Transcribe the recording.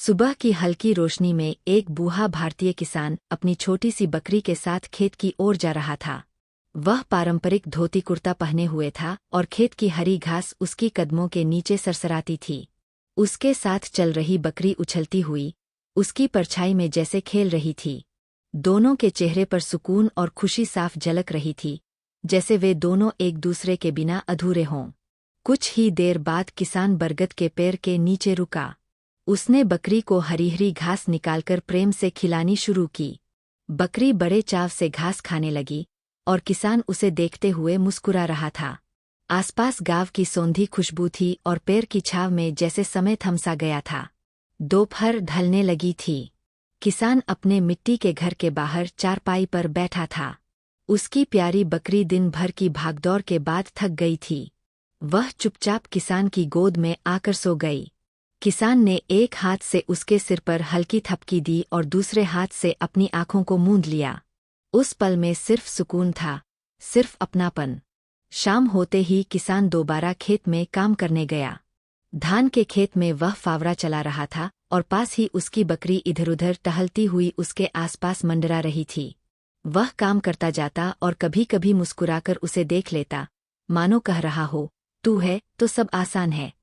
सुबह की हल्की रोशनी में एक बूढ़ा भारतीय किसान अपनी छोटी सी बकरी के साथ खेत की ओर जा रहा था। वह पारंपरिक धोती कुर्ता पहने हुए था और खेत की हरी घास उसकी कदमों के नीचे सरसराती थी। उसके साथ चल रही बकरी उछलती हुई उसकी परछाई में जैसे खेल रही थी। दोनों के चेहरे पर सुकून और खुशी साफ झलक रही थी, जैसे वे दोनों एक दूसरे के बिना अधूरे हों। कुछ ही देर बाद किसान बरगद के पेड़ के नीचे रुका। उसने बकरी को हरी हरी घास निकालकर प्रेम से खिलानी शुरू की। बकरी बड़े चाव से घास खाने लगी और किसान उसे देखते हुए मुस्कुरा रहा था। आसपास गांव की सौंधी खुशबू थी और पेड़ की छाव में जैसे समय थमसा गया था। दोपहर ढलने लगी थी। किसान अपने मिट्टी के घर के बाहर चारपाई पर बैठा था। उसकी प्यारी बकरी दिन भर की भागदौड़ के बाद थक गई थी। वह चुपचाप किसान की गोद में आकर सो गई। किसान ने एक हाथ से उसके सिर पर हल्की थपकी दी और दूसरे हाथ से अपनी आंखों को मूंद लिया। उस पल में सिर्फ सुकून था, सिर्फ अपनापन। शाम होते ही किसान दोबारा खेत में काम करने गया। धान के खेत में वह फावड़ा चला रहा था और पास ही उसकी बकरी इधर-उधर टहलती हुई उसके आसपास मंडरा रही थी। वह काम करता जाता और कभी-कभी मुस्कुराकर उसे देख लेता, मानो कह रहा हो, तू है तो सब आसान है।